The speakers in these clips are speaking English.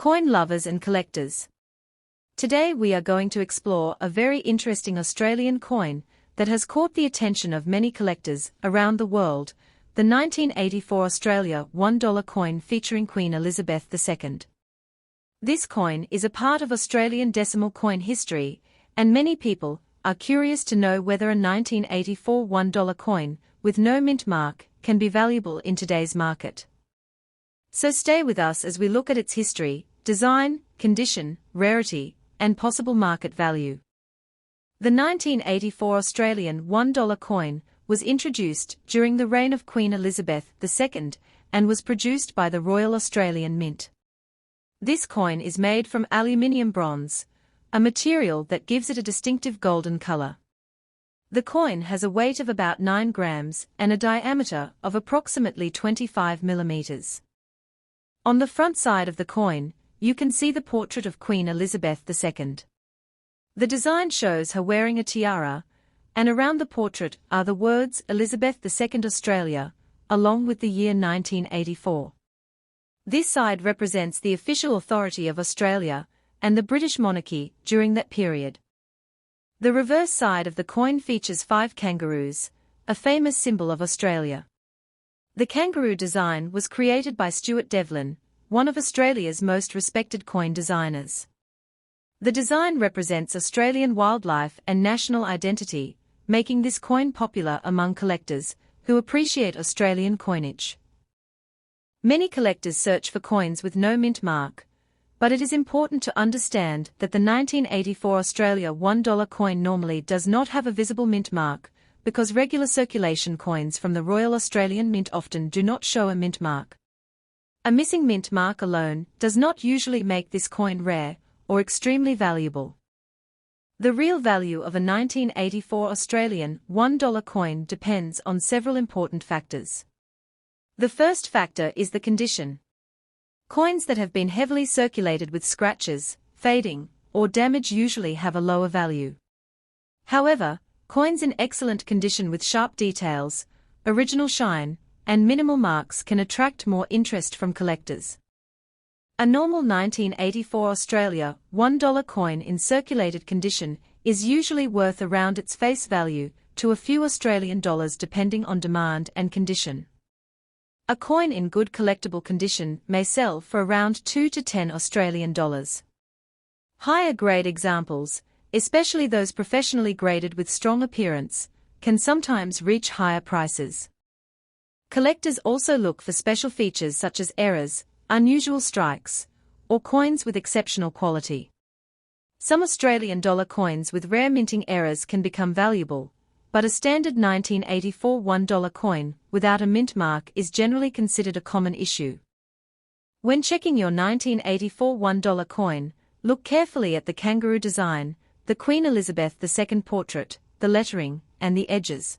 Coin lovers and collectors. Today we are going to explore a very interesting Australian coin that has caught the attention of many collectors around the world, the 1984 Australia $1 coin featuring Queen Elizabeth II. This coin is a part of Australian decimal coin history, and many people are curious to know whether a 1984 $1 coin with no mint mark can be valuable in today's market. So stay with us as we look at its history, design, condition, rarity, and possible market value. The 1984 Australian $1 coin was introduced during the reign of Queen Elizabeth II and was produced by the Royal Australian Mint. This coin is made from aluminium bronze, a material that gives it a distinctive golden color. The coin has a weight of about 9 grams and a diameter of approximately 25 millimeters. On the front side of the coin, you can see the portrait of Queen Elizabeth II. The design shows her wearing a tiara, and around the portrait are the words Elizabeth II Australia, along with the year 1984. This side represents the official authority of Australia and the British monarchy during that period. The reverse side of the coin features 5 kangaroos, a famous symbol of Australia. The kangaroo design was created by Stuart Devlin, one of Australia's most respected coin designers. The design represents Australian wildlife and national identity, making this coin popular among collectors who appreciate Australian coinage. Many collectors search for coins with no mint mark, but it is important to understand that the 1984 Australia $1 coin normally does not have a visible mint mark, because regular circulation coins from the Royal Australian Mint often do not show a mint mark. A missing mint mark alone does not usually make this coin rare or extremely valuable. The real value of a 1984 Australian $1 coin depends on several important factors. The first factor is the condition. Coins that have been heavily circulated with scratches, fading, or damage usually have a lower value. However, coins in excellent condition with sharp details, original shine, and minimal marks can attract more interest from collectors. A normal 1984 Australia $1 coin in circulated condition is usually worth around its face value to a few Australian dollars depending on demand and condition. A coin in good collectible condition may sell for around 2 to 10 Australian dollars. Higher grade examples, especially those professionally graded with strong appearance, can sometimes reach higher prices. Collectors also look for special features such as errors, unusual strikes, or coins with exceptional quality. Some Australian dollar coins with rare minting errors can become valuable, but a standard 1984 $1 coin without a mint mark is generally considered a common issue. When checking your 1984 $1 coin, look carefully at the kangaroo design, the Queen Elizabeth II portrait, the lettering, and the edges.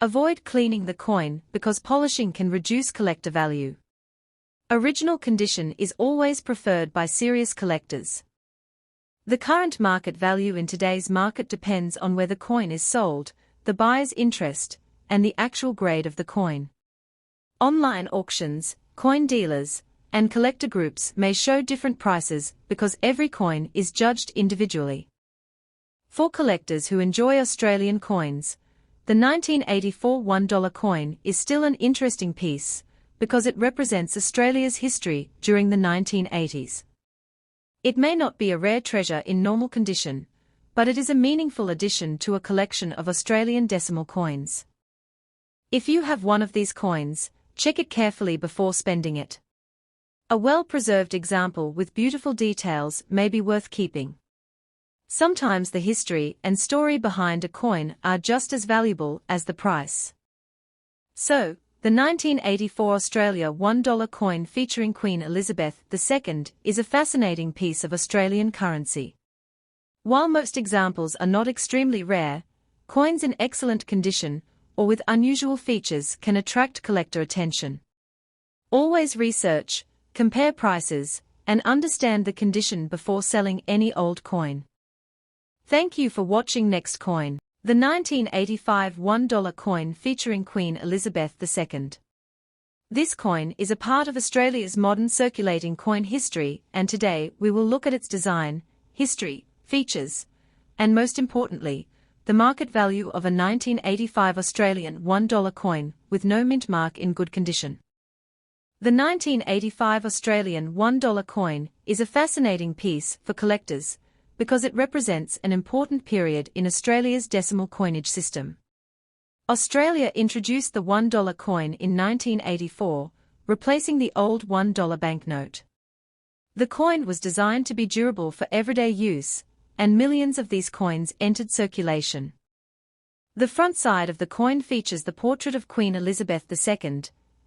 Avoid cleaning the coin because polishing can reduce collector value. Original condition is always preferred by serious collectors. The current market value in today's market depends on where the coin is sold, the buyer's interest, and the actual grade of the coin. Online auctions, coin dealers, and collector groups may show different prices because every coin is judged individually. For collectors who enjoy Australian coins, the 1984 $1 coin is still an interesting piece because it represents Australia's history during the 1980s. It may not be a rare treasure in normal condition, but it is a meaningful addition to a collection of Australian decimal coins. If you have one of these coins, check it carefully before spending it. A well-preserved example with beautiful details may be worth keeping. Sometimes the history and story behind a coin are just as valuable as the price. So, the 1984 Australia $1 coin featuring Queen Elizabeth II is a fascinating piece of Australian currency. While most examples are not extremely rare, coins in excellent condition or with unusual features can attract collector attention. Always research, compare prices, and understand the condition before selling any old coin. Thank you for watching. Next coin. The 1985 $1 coin featuring Queen Elizabeth II. This coin is a part of Australia's modern circulating coin history, and today we will look at its design, history, features, and most importantly, the market value of a 1985 Australian $1 coin with no mint mark in good condition. The 1985 Australian $1 coin is a fascinating piece for collectors because it represents an important period in Australia's decimal coinage system. Australia introduced the $1 coin in 1984, replacing the old $1 banknote. The coin was designed to be durable for everyday use, and millions of these coins entered circulation. The front side of the coin features the portrait of Queen Elizabeth II,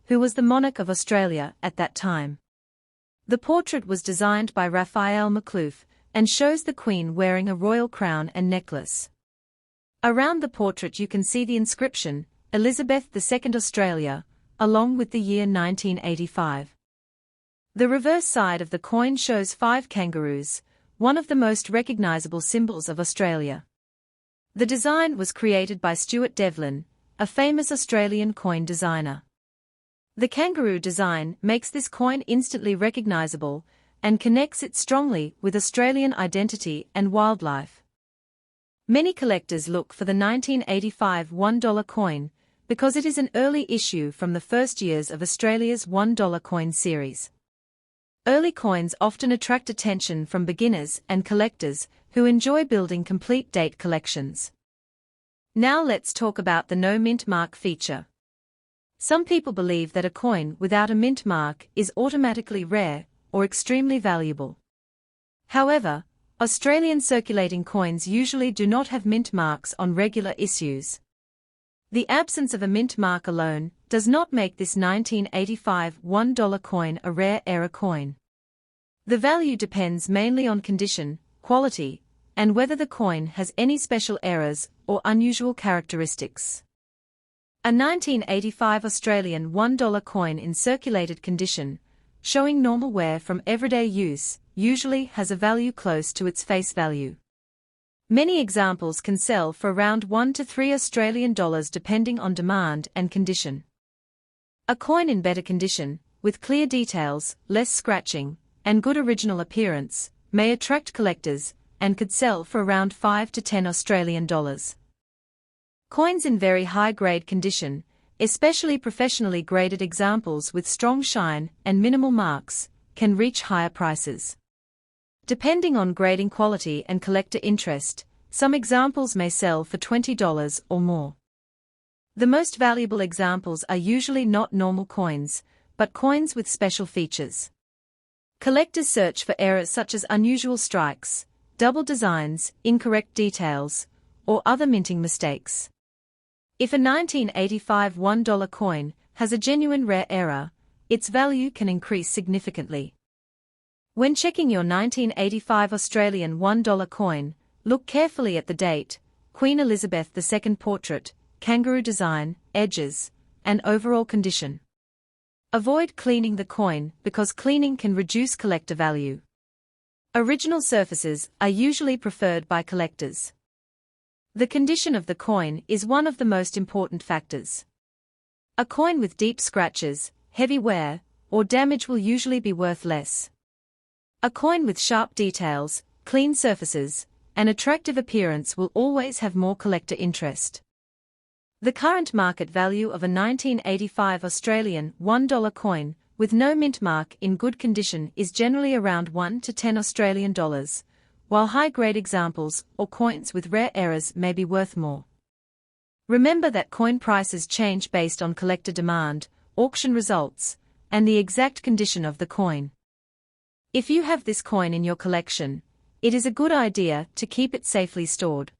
who was the monarch of Australia at that time. The portrait was designed by Raphael Makhlouf and shows the Queen wearing a royal crown and necklace. Around the portrait you can see the inscription, Elizabeth II Australia, along with the year 1985. The reverse side of the coin shows 5 kangaroos, one of the most recognisable symbols of Australia. The design was created by Stuart Devlin, a famous Australian coin designer. The kangaroo design makes this coin instantly recognisable and connects it strongly with Australian identity and wildlife. Many collectors look for the 1985 $1 coin because it is an early issue from the first years of Australia's $1 coin series. Early coins often attract attention from beginners and collectors who enjoy building complete date collections. Now let's talk about the no mint mark feature. Some people believe that a coin without a mint mark is automatically rare or extremely valuable. However, Australian circulating coins usually do not have mint marks on regular issues. The absence of a mint mark alone does not make this 1985 $1 coin a rare error coin. The value depends mainly on condition, quality, and whether the coin has any special errors or unusual characteristics. A 1985 Australian $1 coin in circulated condition, showing normal wear from everyday use, usually has a value close to its face value. Many examples can sell for around $1 to $3 Australian depending on demand and condition. A coin in better condition, with clear details, less scratching, and good original appearance, may attract collectors and could sell for around $5 to $10 Australian. Coins in very high-grade condition, especially professionally graded examples with strong shine and minimal marks, can reach higher prices. Depending on grading quality and collector interest, some examples may sell for $20 or more. The most valuable examples are usually not normal coins, but coins with special features. Collectors search for errors such as unusual strikes, double designs, incorrect details, or other minting mistakes. If a 1985 $1 coin has a genuine rare error, its value can increase significantly. When checking your 1985 Australian $1 coin, look carefully at the date, Queen Elizabeth II portrait, kangaroo design, edges, and overall condition. Avoid cleaning the coin because cleaning can reduce collector value. Original surfaces are usually preferred by collectors. The condition of the coin is one of the most important factors. A coin with deep scratches, heavy wear, or damage will usually be worth less. A coin with sharp details, clean surfaces, and attractive appearance will always have more collector interest. The current market value of a 1985 Australian $1 coin with no mint mark in good condition is generally around $1 to $10 Australian, while high-grade examples or coins with rare errors may be worth more. Remember that coin prices change based on collector demand, auction results, and the exact condition of the coin. If you have this coin in your collection, it is a good idea to keep it safely stored.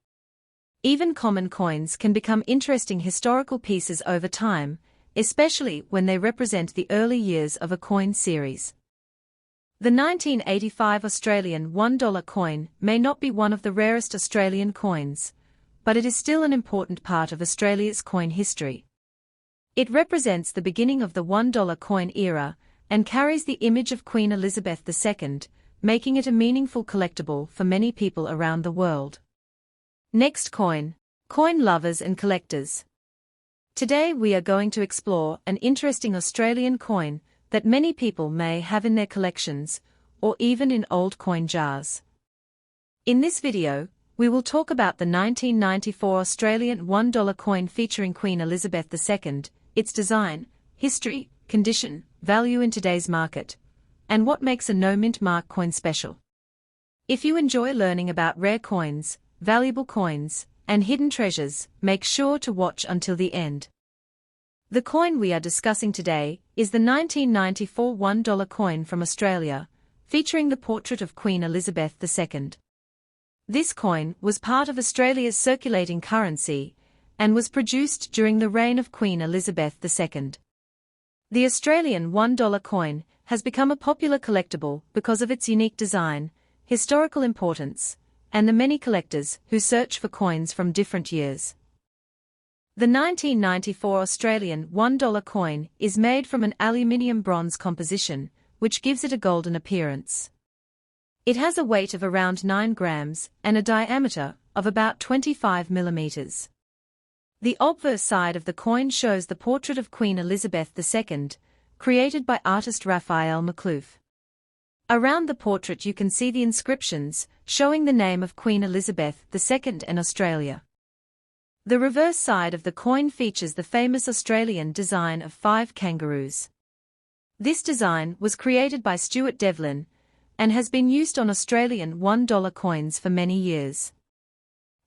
Even common coins can become interesting historical pieces over time, especially when they represent the early years of a coin series. The 1985 Australian $1 coin may not be one of the rarest Australian coins, but it is still an important part of Australia's coin history. It represents the beginning of the $1 coin era, and carries the image of Queen Elizabeth II, making it a meaningful collectible for many people around the world. Next coin. Coin lovers and collectors. Today we are going to explore an interesting Australian coin that many people may have in their collections, or even in old coin jars. In this video, we will talk about the 1994 Australian $1 coin featuring Queen Elizabeth II, its design, history, condition, value in today's market, and what makes a no-mint mark coin special. If you enjoy learning about rare coins, valuable coins, and hidden treasures, make sure to watch until the end. The coin we are discussing today is the 1994 $1 coin from Australia, featuring the portrait of Queen Elizabeth II. This coin was part of Australia's circulating currency and was produced during the reign of Queen Elizabeth II. The Australian $1 coin has become a popular collectible because of its unique design, historical importance, and the many collectors who search for coins from different years. The 1994 Australian $1 coin is made from an aluminium bronze composition, which gives it a golden appearance. It has a weight of around 9 grams and a diameter of about 25 millimeters. The obverse side of the coin shows the portrait of Queen Elizabeth II, created by artist Raphael McCloof. Around the portrait you can see the inscriptions, showing the name of Queen Elizabeth II and Australia. The reverse side of the coin features the famous Australian design of 5 kangaroos. This design was created by Stuart Devlin, and has been used on Australian $1 coins for many years.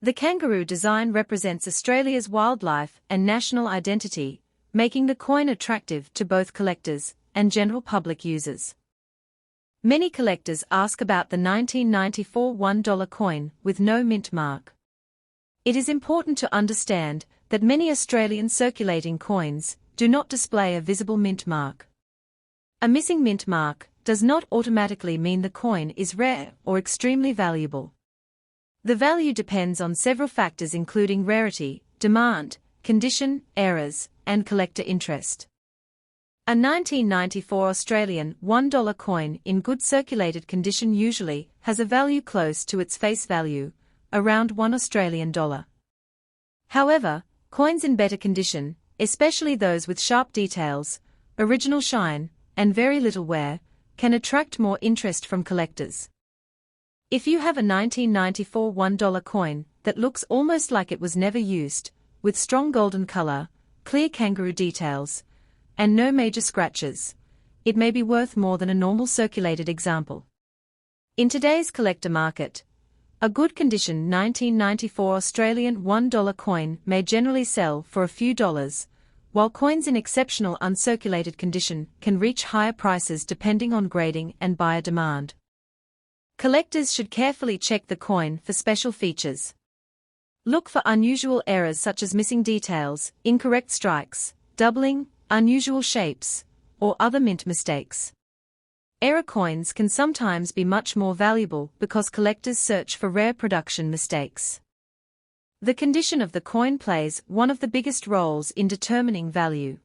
The kangaroo design represents Australia's wildlife and national identity, making the coin attractive to both collectors and general public users. Many collectors ask about the 1994 $1 coin with no mint mark. It is important to understand that many Australian circulating coins do not display a visible mint mark. A missing mint mark does not automatically mean the coin is rare or extremely valuable. The value depends on several factors including rarity, demand, condition, errors, and collector interest. A 1994 Australian $1 coin in good circulated condition usually has a value close to its face value, around $1 Australian. However, coins in better condition, especially those with sharp details, original shine, and very little wear, can attract more interest from collectors. If you have a 1994 $1 coin that looks almost like it was never used, with strong golden color, clear kangaroo details, and no major scratches, it may be worth more than a normal circulated example. In today's collector market, a good condition 1994 Australian $1 coin may generally sell for a few dollars, while coins in exceptional uncirculated condition can reach higher prices depending on grading and buyer demand. Collectors should carefully check the coin for special features. Look for unusual errors such as missing details, incorrect strikes, doubling, unusual shapes, or other mint mistakes. Error coins can sometimes be much more valuable because collectors search for rare production mistakes. The condition of the coin plays one of the biggest roles in determining value.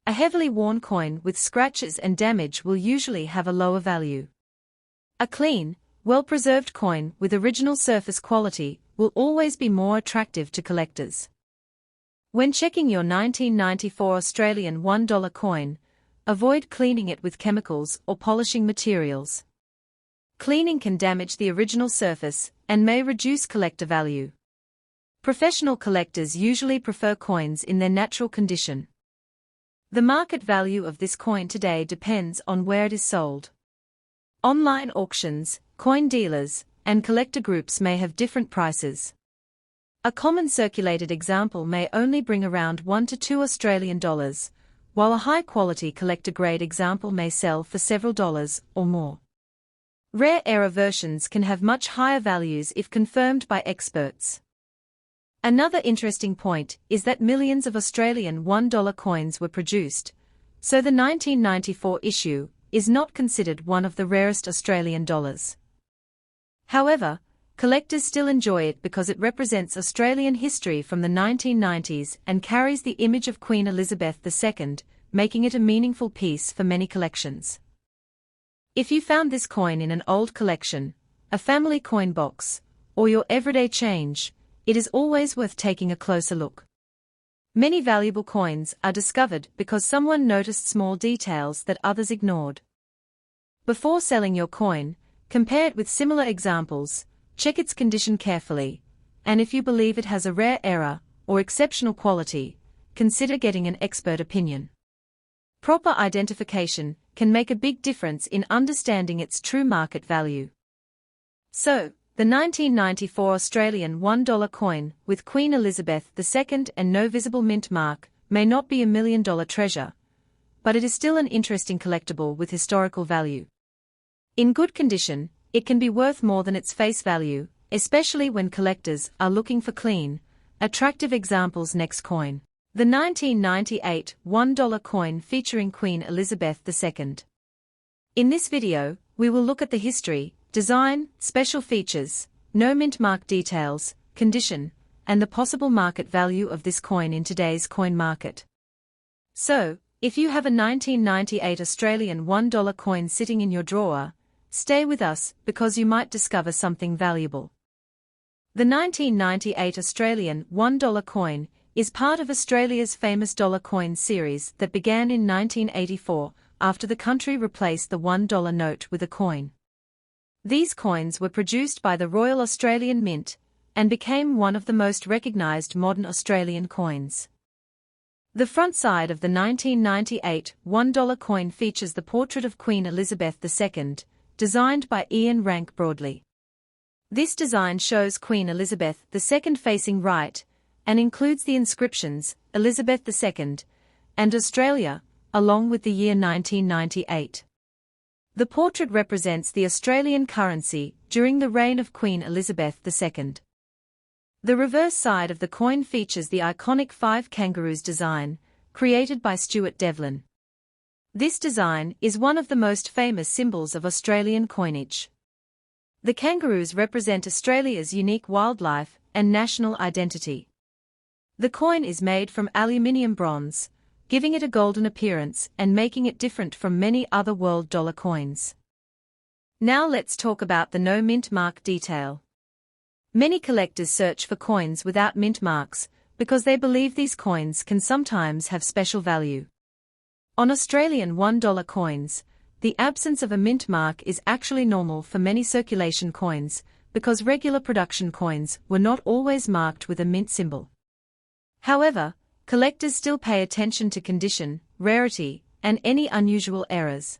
A heavily worn coin with scratches and damage will usually have a lower value. A clean, well-preserved coin with original surface quality will always be more attractive to collectors. When checking your 1994 Australian $1 coin, avoid cleaning it with chemicals or polishing materials. Cleaning can damage the original surface and may reduce collector value. Professional collectors usually prefer coins in their natural condition. The market value of this coin today depends on where it is sold. Online auctions, coin dealers, and collector groups may have different prices. A common circulated example may only bring around $1 to $2 Australian, while a high-quality collector-grade example may sell for several dollars or more. Rare error versions can have much higher values if confirmed by experts. Another interesting point is that millions of Australian $1 coins were produced, so the 1994 issue is not considered one of the rarest Australian dollars. However, collectors still enjoy it because it represents Australian history from the 1990s and carries the image of Queen Elizabeth II, making it a meaningful piece for many collections. If you found this coin in an old collection, a family coin box, or your everyday change, it is always worth taking a closer look. Many valuable coins are discovered because someone noticed small details that others ignored. Before selling your coin, compare it with similar examples, check its condition carefully, and if you believe it has a rare error or exceptional quality, consider getting an expert opinion. Proper identification can make a big difference in understanding its true market value. So, the 1994 Australian $1 coin with Queen Elizabeth II and no visible mint mark may not be $1 million treasure, but it is still an interesting collectible with historical value. In good condition, it can be worth more than its face value, especially when collectors are looking for clean, attractive examples. Next coin. The 1998 $1 coin featuring Queen Elizabeth II. In this video, we will look at the history, design, special features, no mint mark details, condition, and the possible market value of this coin in today's coin market. So, if you have a 1998 Australian $1 coin sitting in your drawer, stay with us because you might discover something valuable. The 1998 Australian $1 coin is part of Australia's famous dollar coin series that began in 1984 after the country replaced the $1 note with a coin. These coins were produced by the Royal Australian Mint and became one of the most recognised modern Australian coins. The front side of the 1998 $1 coin features the portrait of Queen Elizabeth II, designed by Ian Rank Broadley. This design shows Queen Elizabeth II facing right, and includes the inscriptions, Elizabeth II, and Australia, along with the year 1998. The portrait represents the Australian currency during the reign of Queen Elizabeth II. The reverse side of the coin features the iconic 5 kangaroos design, created by Stuart Devlin. This design is one of the most famous symbols of Australian coinage. The kangaroos represent Australia's unique wildlife and national identity. The coin is made from aluminium bronze, giving it a golden appearance and making it different from many other world dollar coins. Now let's talk about the no mint mark detail. Many collectors search for coins without mint marks because they believe these coins can sometimes have special value. On Australian $1 coins, the absence of a mint mark is actually normal for many circulation coins because regular production coins were not always marked with a mint symbol. However, collectors still pay attention to condition, rarity, and any unusual errors.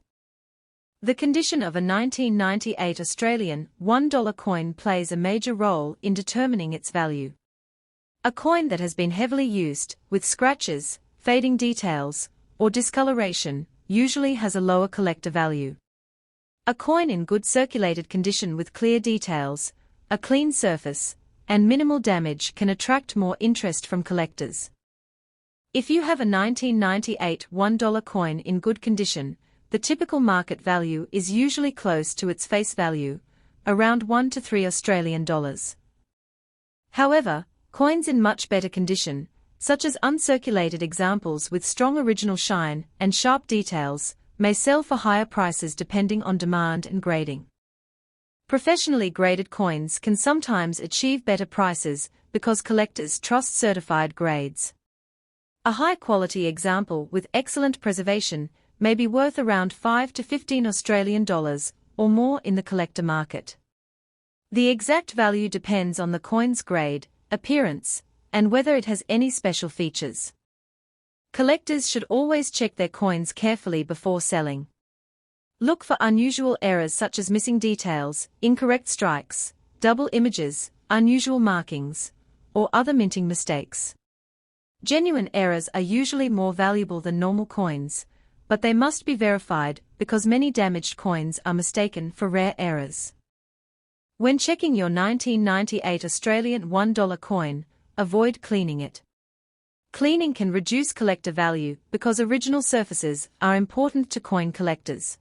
The condition of a 1998 Australian $1 coin plays a major role in determining its value. A coin that has been heavily used, with scratches, fading details, or discoloration, usually has a lower collector value. A coin in good circulated condition with clear details, a clean surface, and minimal damage can attract more interest from collectors. If you have a 1998 $1 coin in good condition, the typical market value is usually close to its face value, around 1 to 3 Australian dollars. However, coins in much better condition, such as uncirculated examples with strong original shine and sharp details, may sell for higher prices depending on demand and grading. Professionally graded coins can sometimes achieve better prices because collectors trust certified grades. A high-quality example with excellent preservation may be worth around 5 to 15 Australian dollars or more in the collector market. The exact value depends on the coin's grade, appearance, and whether it has any special features. Collectors should always check their coins carefully before selling. Look for unusual errors such as missing details, incorrect strikes, double images, unusual markings, or other minting mistakes. Genuine errors are usually more valuable than normal coins, but they must be verified because many damaged coins are mistaken for rare errors. When checking your 1998 Australian $1 coin, avoid cleaning it. Cleaning can reduce collector value because original surfaces are important to coin collectors.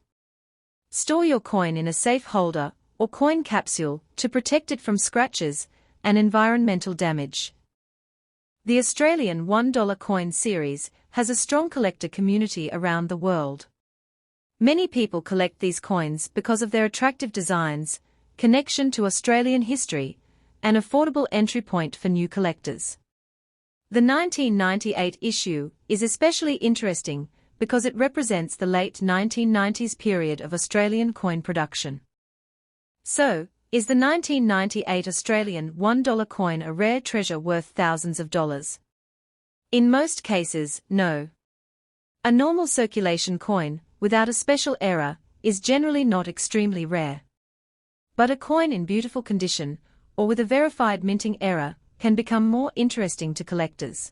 Store your coin in a safe holder or coin capsule to protect it from scratches and environmental damage. The Australian $1 coin series has a strong collector community around the world. Many people collect these coins because of their attractive designs, connection to Australian history, and affordable entry point for new collectors. The 1998 issue is especially interesting because it represents the late 1990s period of Australian coin production. So, is the 1998 Australian $1 coin a rare treasure worth thousands of dollars? In most cases, no. A normal circulation coin, without a special era, is generally not extremely rare. But a coin in beautiful condition, or with a verified minting era, can become more interesting to collectors.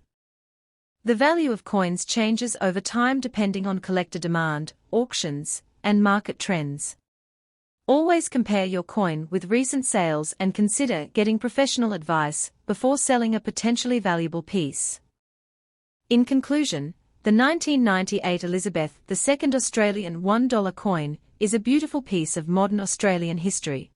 The value of coins changes over time depending on collector demand, auctions, and market trends. Always compare your coin with recent sales and consider getting professional advice before selling a potentially valuable piece. In conclusion, the 1998 Elizabeth II Australian $1 coin is a beautiful piece of modern Australian history.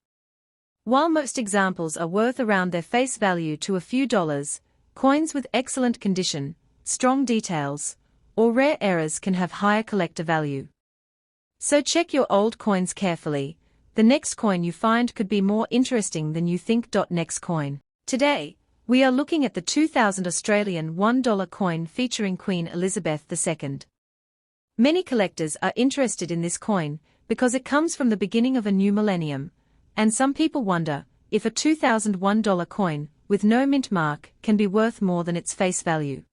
While most examples are worth around their face value to a few dollars, coins with excellent condition, strong details, or rare errors can have higher collector value. So check your old coins carefully. The next coin you find could be more interesting than you think. Next coin. Today, we are looking at the 2000 Australian $1 coin featuring Queen Elizabeth II. Many collectors are interested in this coin because it comes from the beginning of a new millennium, and some people wonder if a $2001 coin with no mint mark can be worth more than its face value.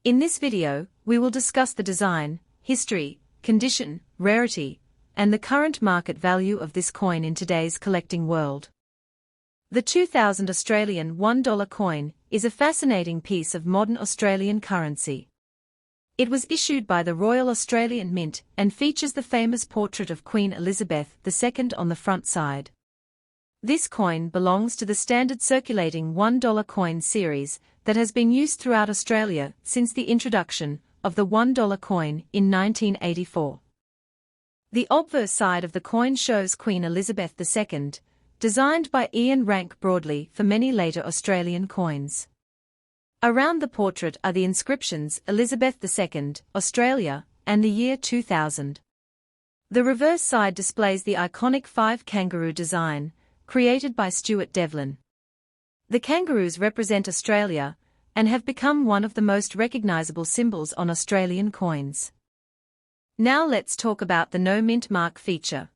In this video, we will discuss the design, history, condition, rarity, and the current market value of this coin in today's collecting world. The 2000 Australian $1 coin is a fascinating piece of modern Australian currency. It was issued by the Royal Australian Mint and features the famous portrait of Queen Elizabeth II on the front side. This coin belongs to the standard circulating $1 coin series that has been used throughout Australia since the introduction of the $1 coin in 1984. The obverse side of the coin shows Queen Elizabeth II, designed by Ian Rank Broadley for many later Australian coins. Around the portrait are the inscriptions Elizabeth II, Australia, and the year 2000. The reverse side displays the iconic 5 kangaroo design, created by Stuart Devlin. The kangaroos represent Australia and have become one of the most recognisable symbols on Australian coins. Now let's talk about the no mint mark feature.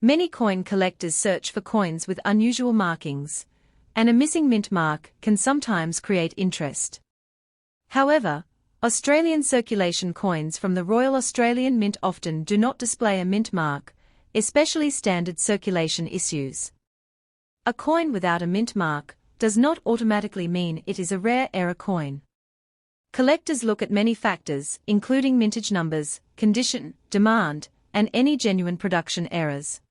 Many coin collectors search for coins with unusual markings, and a missing mint mark can sometimes create interest. However, Australian circulation coins from the Royal Australian Mint often do not display a mint mark, especially standard circulation issues. A coin without a mint mark does not automatically mean it is a rare era coin. Collectors look at many factors, including mintage numbers, condition, demand, and any genuine production errors.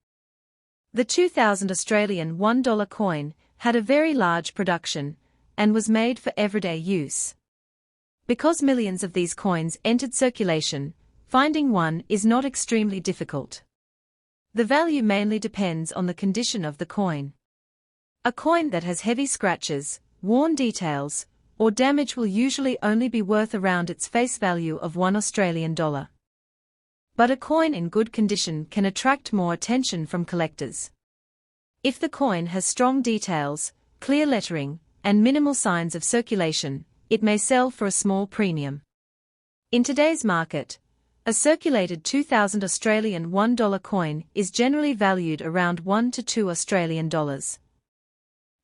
The 2000 Australian $1 coin had a very large production and was made for everyday use. Because millions of these coins entered circulation, finding one is not extremely difficult. The value mainly depends on the condition of the coin. A coin that has heavy scratches, worn details, or damage will usually only be worth around its face value of $1 Australian. But a coin in good condition can attract more attention from collectors. If the coin has strong details, clear lettering, and minimal signs of circulation, it may sell for a small premium. In today's market, a circulated 2000 Australian $1 coin is generally valued around $1 to $2 Australian dollars.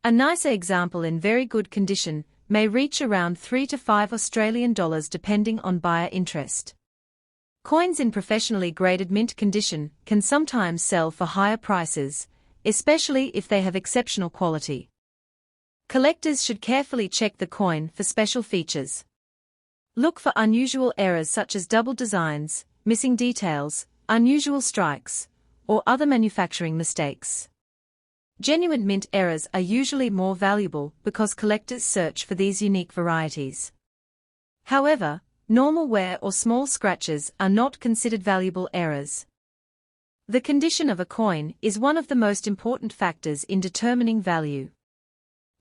A nicer example in very good condition may reach around $3 to $5 Australian dollars depending on buyer interest. Coins in professionally graded mint condition can sometimes sell for higher prices, especially if they have exceptional quality. Collectors should carefully check the coin for special features. Look for unusual errors such as double designs, missing details, unusual strikes, or other manufacturing mistakes. Genuine mint errors are usually more valuable because collectors search for these unique varieties. However, normal wear or small scratches are not considered valuable errors. The condition of a coin is one of the most important factors in determining value.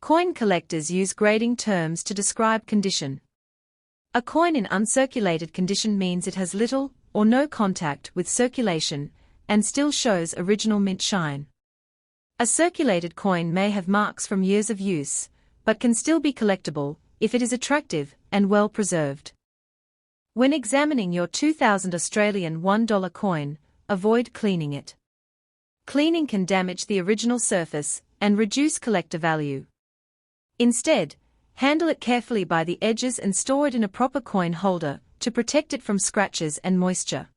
Coin collectors use grading terms to describe condition. A coin in uncirculated condition means it has little or no contact with circulation and still shows original mint shine. A circulated coin may have marks from years of use, but can still be collectible if it is attractive and well preserved. When examining your 2000 Australian $1 coin, avoid cleaning it. Cleaning can damage the original surface and reduce collector value. Instead, handle it carefully by the edges and store it in a proper coin holder to protect it from scratches and moisture.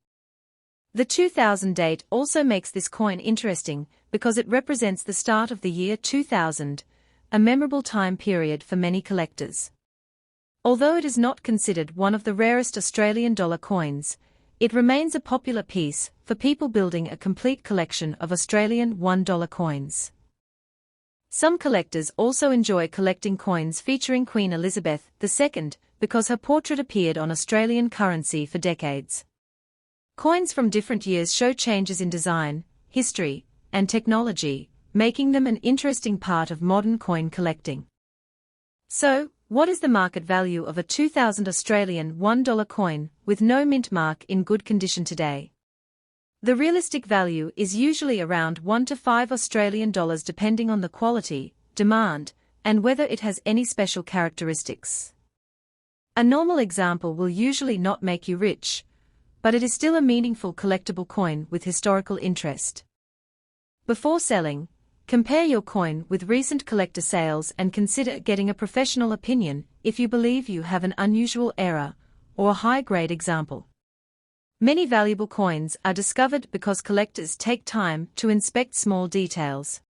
The 2000 date also makes this coin interesting because it represents the start of the year 2000, a memorable time period for many collectors. Although it is not considered one of the rarest Australian dollar coins, it remains a popular piece for people building a complete collection of Australian $1 coins. Some collectors also enjoy collecting coins featuring Queen Elizabeth II because her portrait appeared on Australian currency for decades. Coins from different years show changes in design, history, and technology, making them an interesting part of modern coin collecting. So, what is the market value of a 2000 Australian $1 coin with no mint mark in good condition today? The realistic value is usually around 1 to 5 Australian dollars depending on the quality, demand, and whether it has any special characteristics. A normal example will usually not make you rich, but it is still a meaningful collectible coin with historical interest. Before selling, compare your coin with recent collector sales and consider getting a professional opinion if you believe you have an unusual error or a high-grade example. Many valuable coins are discovered because collectors take time to inspect small details.